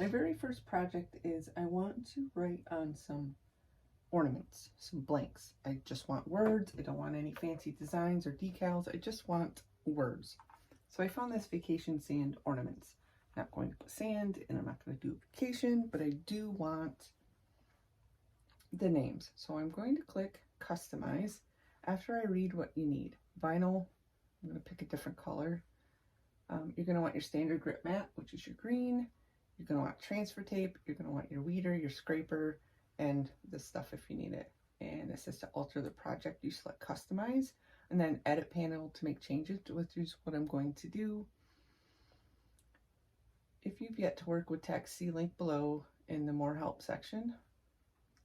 My very first project is I want to write on some ornaments, some blanks. I just want words. I don't want any fancy designs or decals. I just want words. So I found this vacation sand ornaments. I'm not going to put sand and I'm not going to do vacation, but I do want the names. So I'm going to click customize after I read what you need. Vinyl, I'm going to pick a different color. You're going to want your standard grip mat, which is your green. You're going to want transfer tape. You're going to want your weeder, your scraper, and this stuff if you need it. And it says to alter the project, you select customize and then edit panel to make changes, which is what I'm going to do. If you've yet to work with text, see link below in the more help section,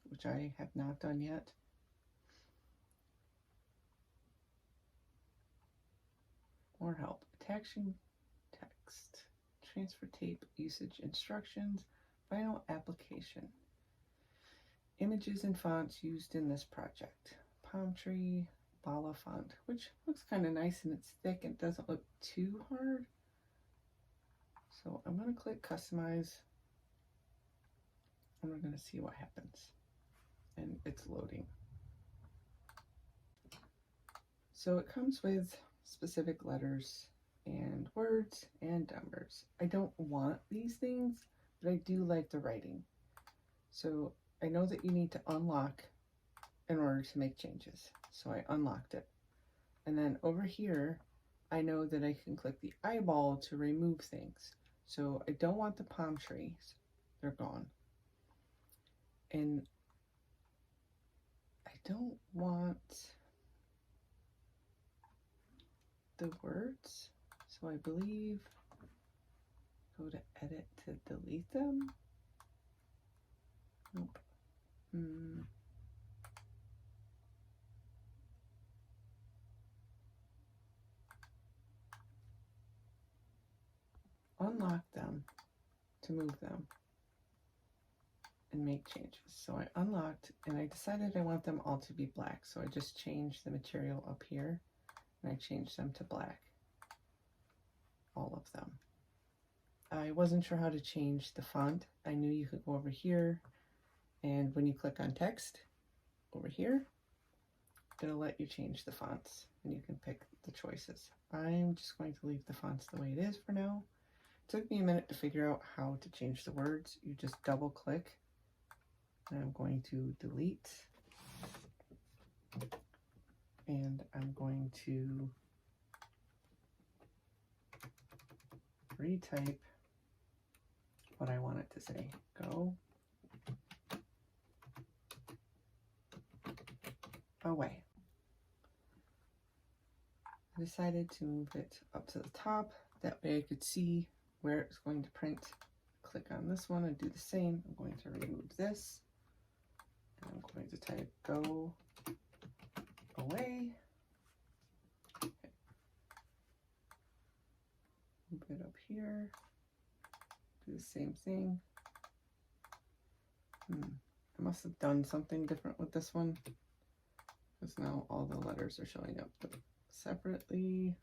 which I have not done yet. More help, attaching text, transfer tape, usage instructions, vinyl application. Images and fonts used in this project. Palm tree, Bala font, which looks kind of nice and it's thick and doesn't look too hard. So I'm going to click customize and we're going to see what happens. And it's loading. So it comes with specific letters and words and numbers. I don't want these things, but I do like the writing. So I know that you need to unlock in order to make changes. So I unlocked it. And then over here, I know that I can click the eyeball to remove things. So I don't want the palm trees. They're gone. And I don't want the words. So I believe go to edit to delete them. Nope. Unlock them to move them and make changes. So I unlocked and I decided I want them all to be black. So I just changed the material up here and I changed them to black. All of them. I wasn't sure how to change the font. I knew you could go over here and when you click on text over here, it'll let you change the fonts and you can pick the choices. I'm just going to leave the fonts the way it is for now. It took me a minute to figure out how to change the words. You just double click and I'm going to delete and I'm going to retype what I want it to say. Go away. I decided to move it up to the top. That way I could see where it's going to print. Click on this one and do the same. I'm going to remove this. And I'm going to type go away. Okay. Move it up here. Do the same thing. I must have done something different with this one because now all the letters are showing up separately.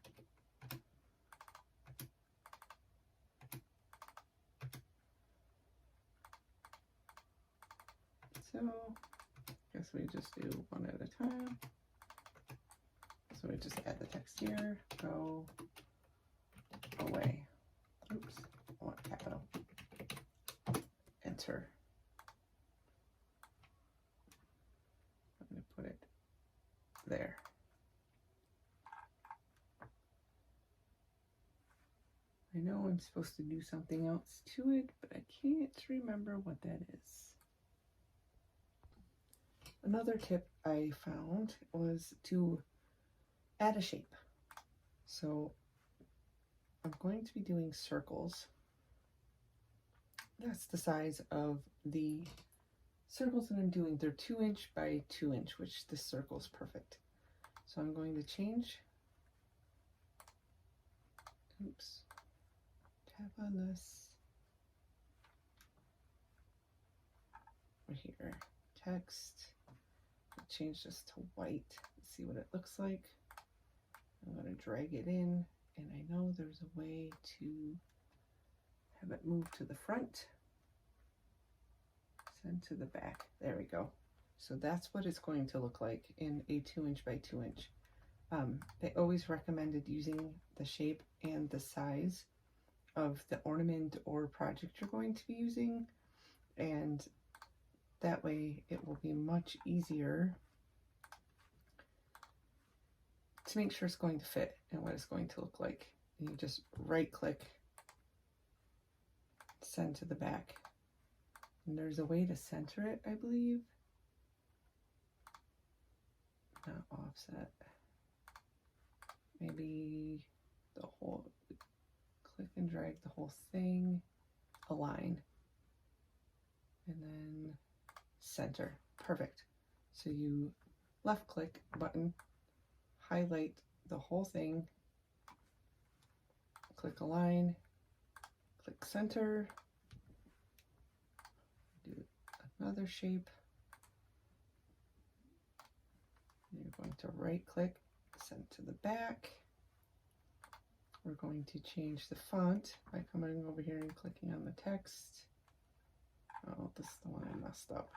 So I guess we just do one at a time. So we just add the text here, go away. Oops, I want capital. Enter. I'm going to put it there. I know I'm supposed to do something else to it, but I can't remember what that is. Another tip I found was to add a shape. So I'm going to be doing circles. That's the size of the circles that I'm doing. They're 2 inch by 2 inch, which this circle is perfect. So I'm going to change. Oops. Tap on this. Right here. Text. I'll change this to white. Let's see what it looks like. I'm going to drag it in, and I know there's a way to have it move to the front. send to the back. There we go. So that's what it's going to look like in a 2" by 2". They always recommended using the shape and the size of the ornament or project you're going to be using, and that way it will be much easier to make sure it's going to fit and what it's going to look like. And you just right click, send to the back. And there's a way to center it, I believe. Not offset. Maybe the whole, click and drag the whole thing, align, and then center. Perfect. So you left click button, highlight the whole thing, click align, click center, do another shape. You're going to right click, send to the back. We're going to change the font by coming over here and clicking on the text. Oh, this is the one I messed up.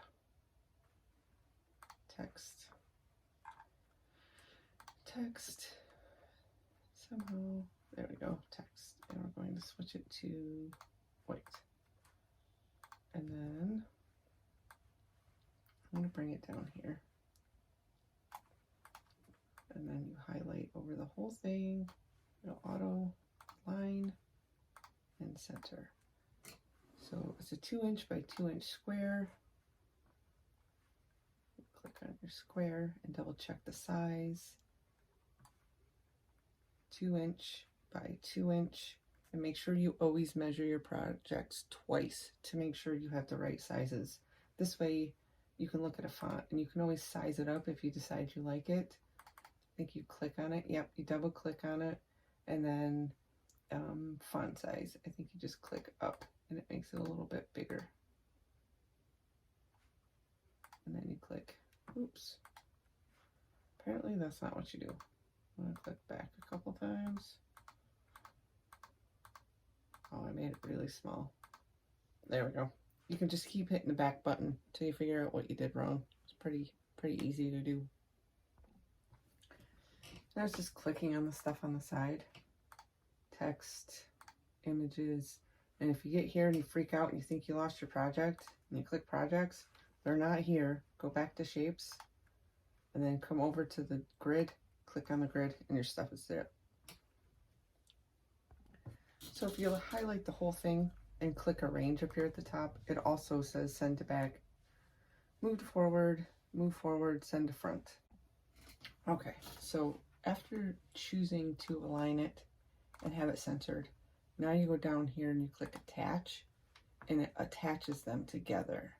Text. Somehow, there we go, text. And we're going to switch it to white. And then I'm going to bring it down here. And then you highlight over the whole thing, it'll auto line and center. So it's a 2" by 2" square. Click on your square and double check the size. 2" by 2", and make sure you always measure your projects twice to make sure you have the right sizes. This way you can look at a font and you can always size it up if you decide you like it. I think you click on it, yep, you double click on it, and then font size, I think you just click up and it makes it a little bit bigger. And then you click, oops, apparently that's not what you do. I'm going to click back a couple times. Oh, I made it really small. There we go. You can just keep hitting the back button until you figure out what you did wrong. It's pretty easy to do. I was just clicking on the stuff on the side. Text, images, and if you get here and you freak out and you think you lost your project, and you click projects, they're not here. Go back to shapes, and then come over to the grid, click on the grid, and your stuff is there. So if you highlight the whole thing and click arrange up here at the top, it also says send to back, move forward, send to front. Okay, so after choosing to align it and have it centered, now you go down here and you click attach, and it attaches them together.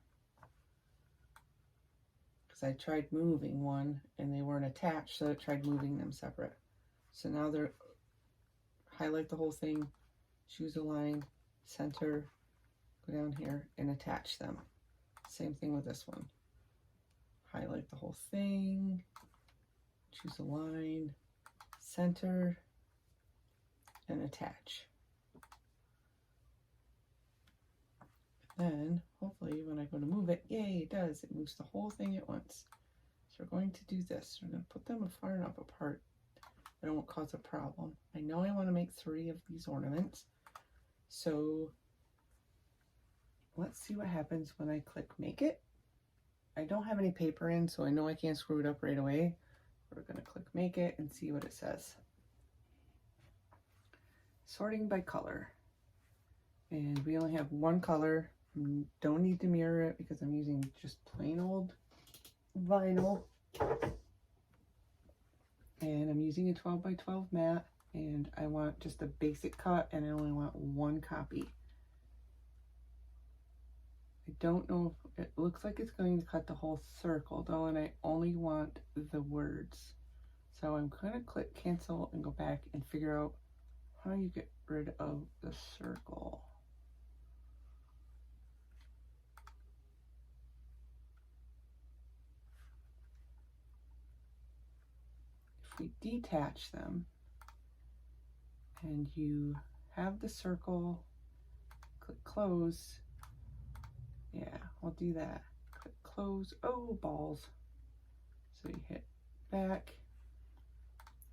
Because I tried moving one and they weren't attached, so I tried moving them separate. So now they're, highlight the whole thing, choose a line, center, go down here and attach them. Same thing with this one. Highlight the whole thing, choose a line, center, and attach. Then, hopefully, when I go to move it, yay, it does. It moves the whole thing at once. So we're going to do this. We're going to put them far enough apart that it won't cause a problem. I know I want to make 3 of these ornaments. So let's see what happens when I click make it. I don't have any paper in, so I know I can't screw it up right away. We're going to click make it and see what it says. Sorting by color. And we only have one color. Don't need to mirror it because I'm using just plain old vinyl. And I'm using a 12 by 12 mat. And I want just a basic cut, and I only want 1 copy. I don't know if it looks like it's going to cut the whole circle though, and I only want the words. So I'm going to click cancel and go back and figure out how you get rid of the circle. If we detach them and you have the circle, click close. Yeah, I'll do that. Click close. Oh, balls. So you hit back,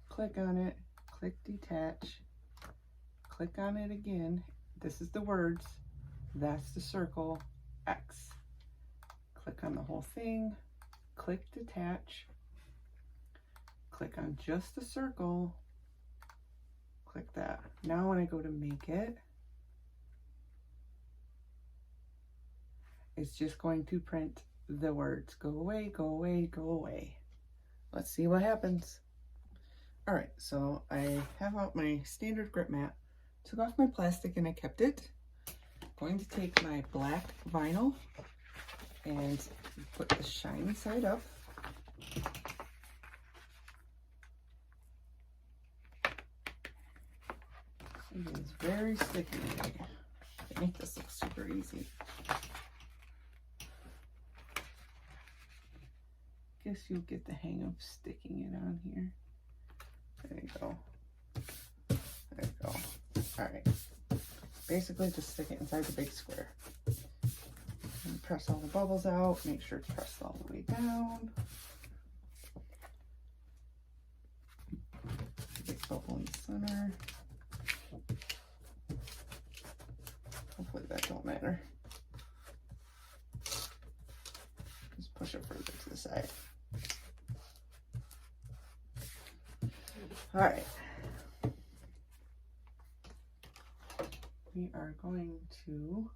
click on it, click detach, click on it again. This is the words. That's the circle, X. Click on the whole thing, click detach, click on just the circle, click that. Now when I go to make it, it's just going to print the words. Go away, go away, go away. Let's see what happens. All right, so I have out my standard grip mat, took off my plastic and I kept it. I'm going to take my black vinyl and put the shiny side up. It is very sticky. I make this look super easy. Guess you'll get the hang of sticking it on here. There you go. There you go. All right. Basically, just stick it inside the big square. And press all the bubbles out. Make sure it's pressed all the way down. Big bubble in the center. Hopefully that don't matter. Just push it further to the side. All right. We are going to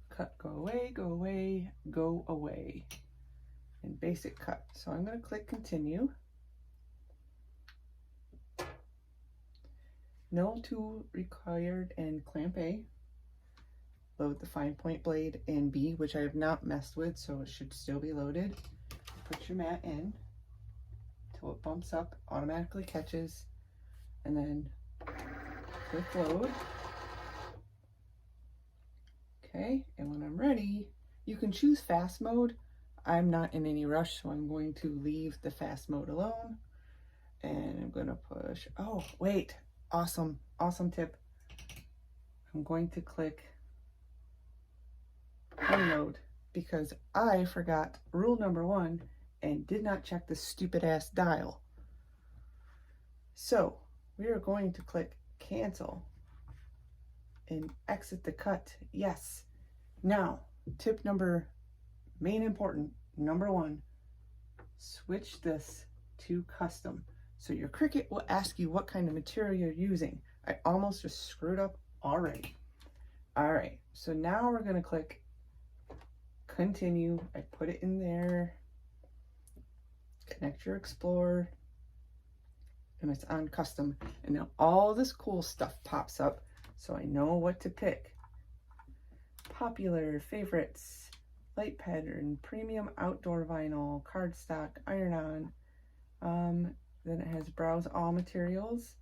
cut, go away, go away, go away, and basic cut. So I'm going to click continue. No tool required in clamp A. Load the fine point blade in B, which I have not messed with, so it should still be loaded. Put your mat in until it bumps up, automatically catches, and then click load. Okay, and when I'm ready, you can choose fast mode. I'm not in any rush, so I'm going to leave the fast mode alone. And I'm gonna push, oh wait, awesome tip. I'm going to click unload because I forgot rule number 1 and did not check the stupid ass dial. So we are going to click cancel and exit the cut. Yes. Now, tip number, main important, number 1, switch this to custom. So your Cricut will ask you what kind of material you're using. I almost just screwed up already. All right, so now we're gonna click continue. I put it in there. Connect your Explorer. And it's on custom. And now all this cool stuff pops up, so I know what to pick. Popular, favorites, light pattern, premium outdoor vinyl, cardstock, iron-on. Then it has browse all materials,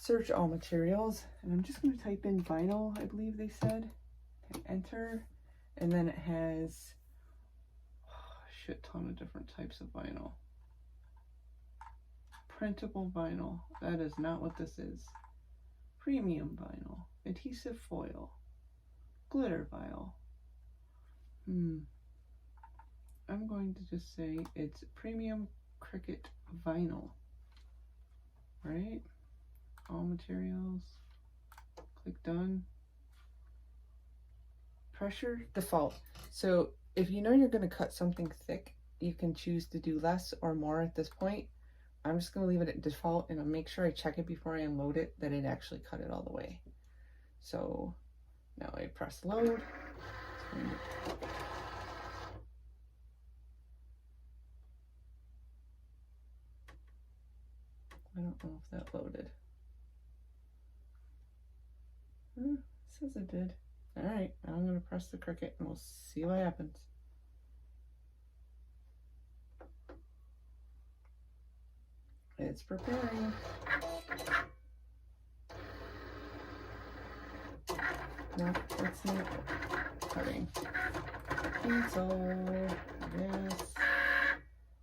search all materials, and I'm just going to type in vinyl, I believe they said. Hit enter, and then it has a shit ton of different types of vinyl. Printable vinyl, that is not what this is. Premium vinyl, adhesive foil, glitter vinyl. I'm going to just say it's premium Cricut vinyl, right? All materials, click done. Pressure default. So if you know you're going to cut something thick, you can choose to do less or more at this point. I'm just going to leave it at default, and I'll make sure I check it before I unload it that it actually cut it all the way. So now I press load. I don't know if that loaded. It says it did. All right, now I'm going to press the Cricut and we'll see what happens. It's preparing. No, it's not cutting. Cancel. Yes.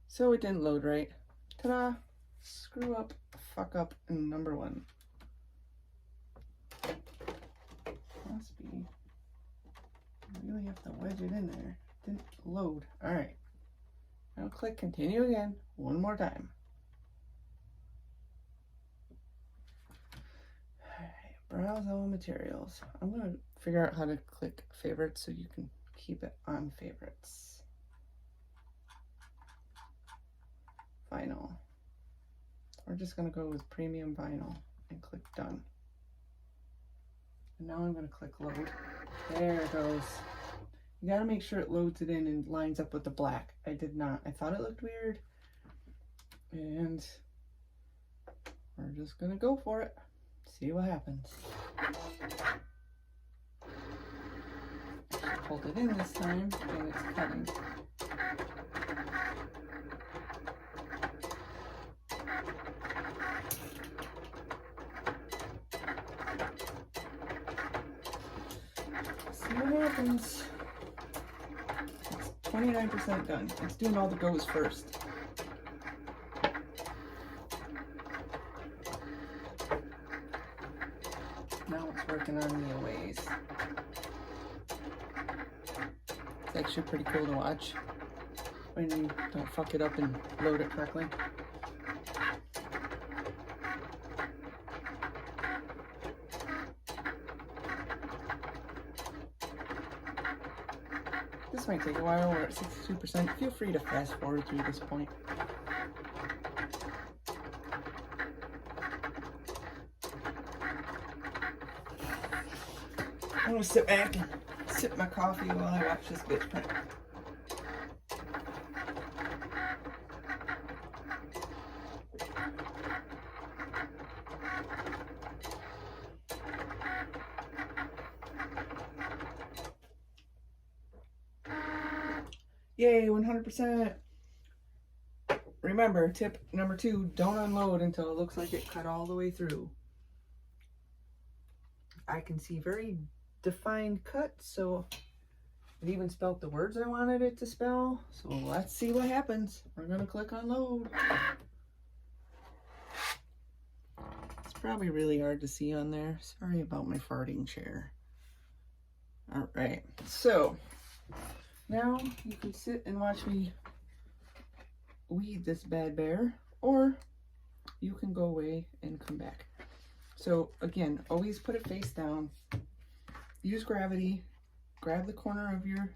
So it didn't load right. Ta-da! Screw up, fuck up, number 1. must be. I really have to wedge it in there. Didn't load. All right. Now click continue again one more time. All right. Browse all materials. I'm going to figure out how to click favorites so you can keep it on favorites. Vinyl. We're just going to go with premium vinyl and click done. And now I'm going to click load. There it goes. You got to make sure it loads it in and lines up with the black. I did not. I thought it looked weird. And we're just going to go for it. See what happens. Hold it in this time and it's cutting. See what happens. It's 29% done. It's doing all the goes first. Now it's working on the aways. It's actually pretty cool to watch when you don't fuck it up and load it correctly. This might take a while. We're at 62%. Feel free to fast forward through this point. I'm gonna sit back and sip my coffee while I watch this bitch print. Yay, 100%. Remember, tip number 2, don't unload until it looks like it cut all the way through. I can see very defined cut, so it even spelled the words I wanted it to spell. So let's see what happens. We're gonna click unload. It's probably really hard to see on there. Sorry about my farting chair. All right, so now you can sit and watch me weed this bad bear, or you can go away and come back. So again, always put it face down. Use gravity. Grab the corner of your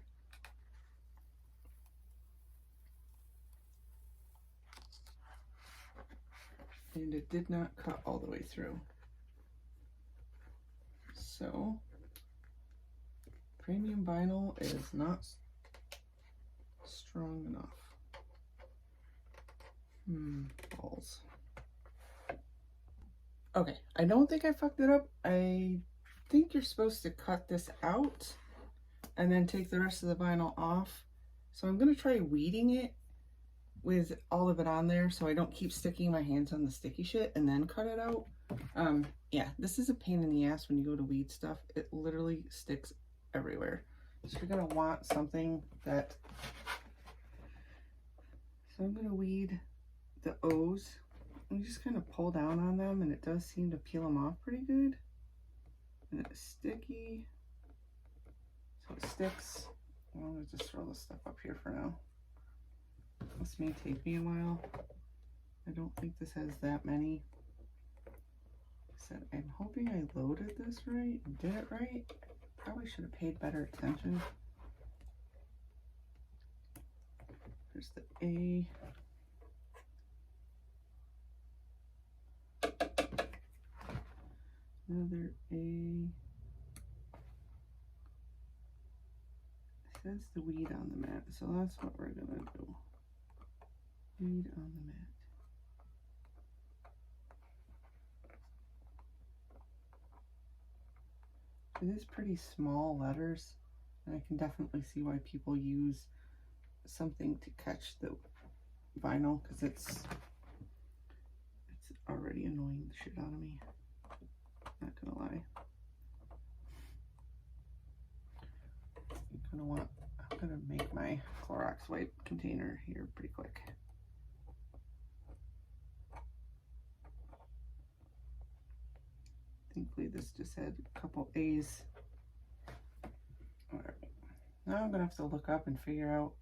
and it did not cut all the way through. So premium vinyl is not strong enough. Balls. Okay, I don't think I fucked it up. I think you're supposed to cut this out and then take the rest of the vinyl off. So I'm going to try weeding it with all of it on there so I don't keep sticking my hands on the sticky shit and then cut it out. Yeah, this is a pain in the ass when you go to weed stuff. It literally sticks everywhere. So you're going to want something that... So I'm going to weed the O's and just kind of pull down on them, and it does seem to peel them off pretty good. And it's sticky, so it sticks. I'm gonna just throw this stuff up here for now. This may take me a while. I don't think this has that many. I said, I'm hoping I loaded this right and did it right. Probably should have paid better attention. Here's the A. Another A. It says the weed on the mat, so that's what we're gonna do. Weed on the mat. It is pretty small letters, and I can definitely see why people use something to catch the vinyl, because it's already annoying the shit out of me. Not gonna lie. I'm gonna make my Clorox wipe container here pretty quick. Thankfully this just had a couple A's All right. Now I'm gonna have to look up and figure out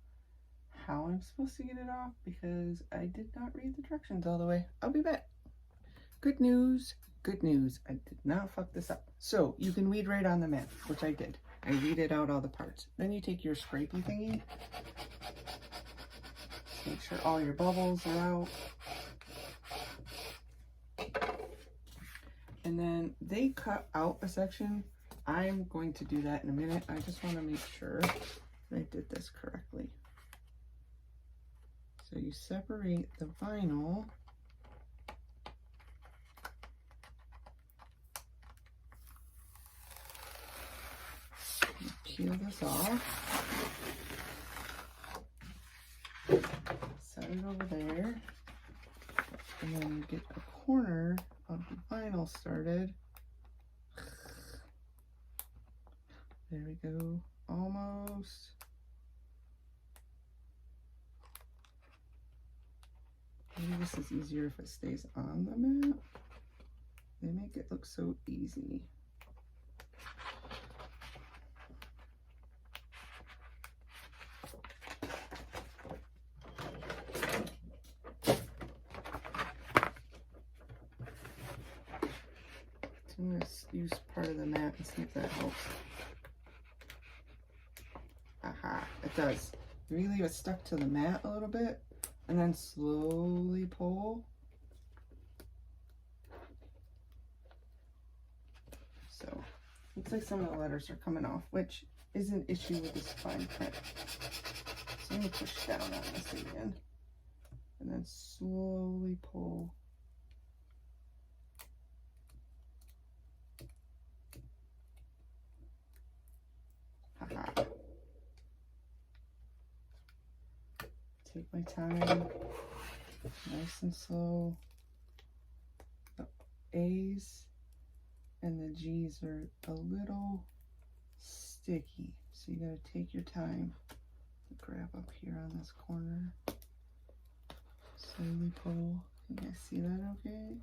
how I'm supposed to get it off because I did not read the directions all the way. I'll be back. Good news, good news. I did not fuck this up. So you can weed right on the mat, which I did. I weeded out all the parts. Then you take your scrapey thingy. Make sure all your bubbles are out. And then they cut out a section. I'm going to do that in a minute. I just want to make sure that I did this correctly. So you separate the vinyl. You peel this off. Set it over there. And then you get a corner of the vinyl started. There we go, almost. Maybe this is easier if it stays on the mat. They make it look so easy. So I'm going to use part of the mat and see if that helps. Aha, it does. You leave it stuck to the mat a little bit and then slowly pull. So, looks like some of the letters are coming off, which is an issue with this fine print. So I'm going to push down on this again and then slowly pull. Haha. Take my time, nice and slow. The A's and the G's are a little sticky, so you gotta take your time. Grab up here on this corner, slowly pull. You guys see that okay?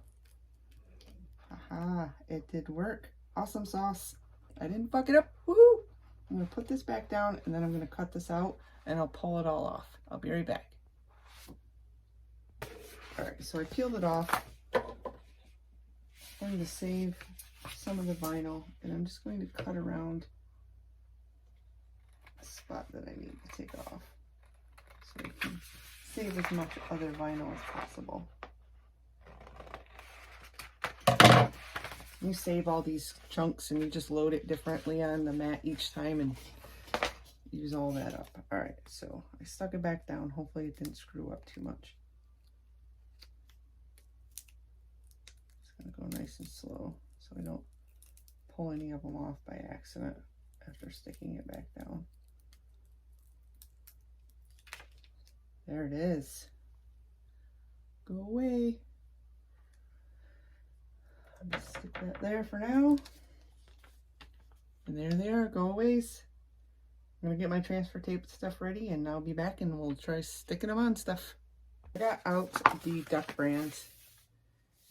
Haha, it did work. Awesome sauce. I didn't fuck it up. Woohoo! I'm gonna put this back down and then I'm gonna cut this out and I'll pull it all off. I'll be right back. All right, so I peeled it off. I'm going to save some of the vinyl and I'm just going to cut around the spot that I need to take off so I can save as much other vinyl as possible. You save all these chunks and you just load it differently on the mat each time and use all that up. All right, so I stuck it back down. Hopefully it didn't screw up too much. It's gonna go nice and slow so I don't pull any of them off by accident after sticking it back down. There it is. Go away. I'm gonna stick that there for now. And there they are, go aways. I'm gonna get my transfer tape stuff ready and I'll be back and we'll try sticking them on stuff. I got out the Duck brand.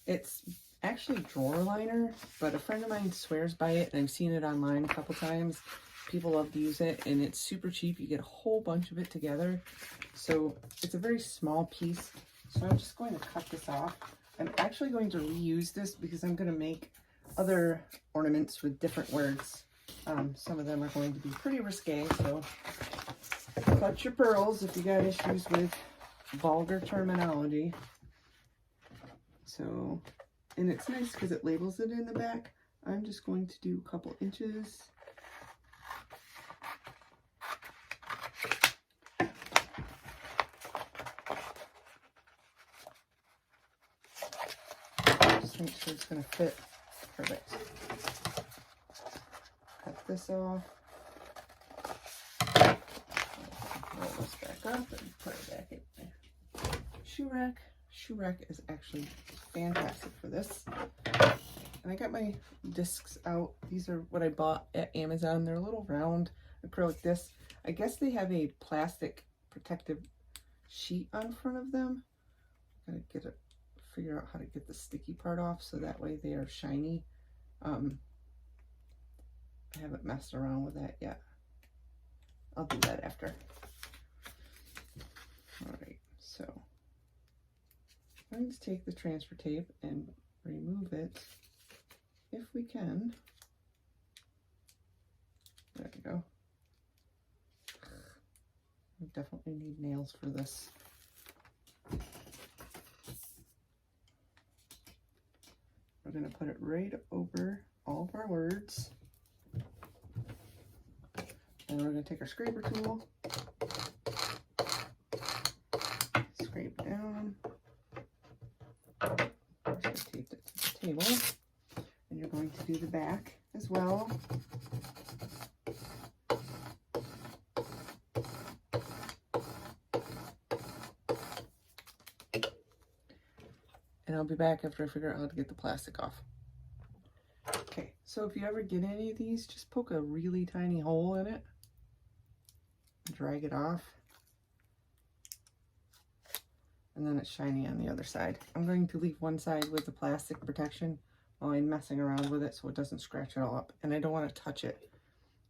It's actually drawer liner, but a friend of mine swears by it and I've seen it online a couple times. People love to use it and it's super cheap. You get a whole bunch of it together. So it's a very small piece. So I'm just going to cut this off. I'm actually going to reuse this because I'm going to make other ornaments with different words. Some of them are going to be pretty risque, so clutch your pearls if you got issues with vulgar terminology. So, and it's nice because it labels it in the back. I'm just going to do a couple inches. Just make sure it's going to fit. Perfect. Cut this off. Roll this back up and put it back in there. Shoe rack. Shoe rack is actually fantastic for this. And I got my discs out. These are what I bought at Amazon. They're a little round acrylic discs. I guess they have a plastic protective sheet on front of them. I'm gonna figure out how to get the sticky part off so that way they are shiny. I haven't messed around with that yet. I'll do that after. All right, so I'm going to take the transfer tape and remove it if we can. There we go. We definitely need nails for this. We're going to put it right over all of our words. And we're going to take our scraper tool, scrape down. Of course, I taped it to the table. And you're going to do the back as well. And I'll be back after I figure out how to get the plastic off. Okay, so if you ever get any of these, just poke a really tiny hole in it. Drag it off. And then it's shiny on the other side. I'm going to leave one side with the plastic protection while I'm messing around with it so it doesn't scratch it all up. And I don't want to touch it.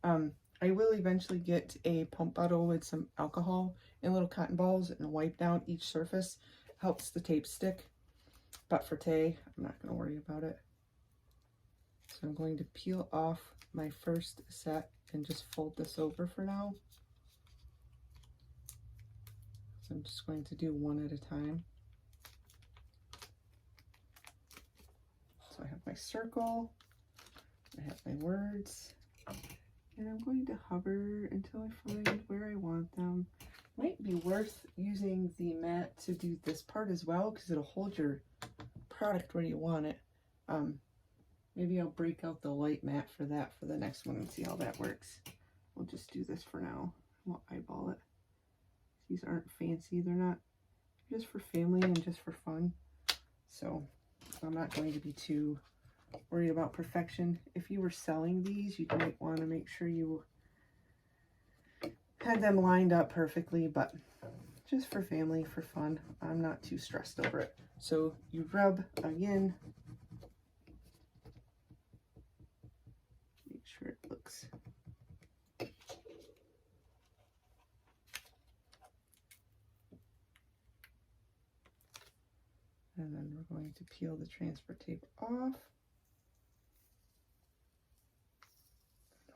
I will eventually get a pump bottle with some alcohol and little cotton balls and wipe down each surface. Helps the tape stick. But for today, I'm not going to worry about it. So I'm going to peel off my first set and just fold this over for now. So I'm just going to do one at a time. So I have my circle, I have my words, and I'm going to hover until I find where I want them. Might be worth using the mat to do this part as well because it'll hold your product where you want it. Maybe I'll break out the light mat for that for the next one and see how that works. We'll just do this for now. We'll eyeball it. These aren't fancy, they're not, just for family and just for fun. So I'm not going to be too worried about perfection. If you were selling these, you might want to make sure you had them lined up perfectly, but just for family, for fun, I'm not too stressed over it. So you rub again, make sure it looks and then we're going to peel the transfer tape off.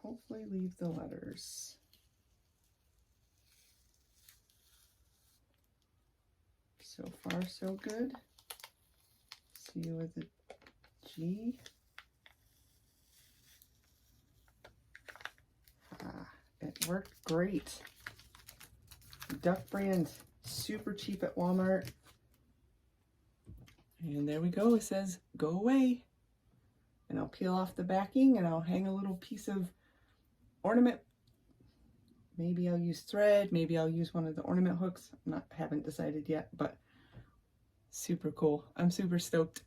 Hopefully leave the letters. So far, so good. See you with the G. It worked great. Duck brand, super cheap at Walmart. And there we go, it says, go away. And I'll peel off the backing and I'll hang a little piece of ornament. Maybe I'll use thread, maybe I'll use one of the ornament hooks. Haven't decided yet, but super cool. I'm super stoked.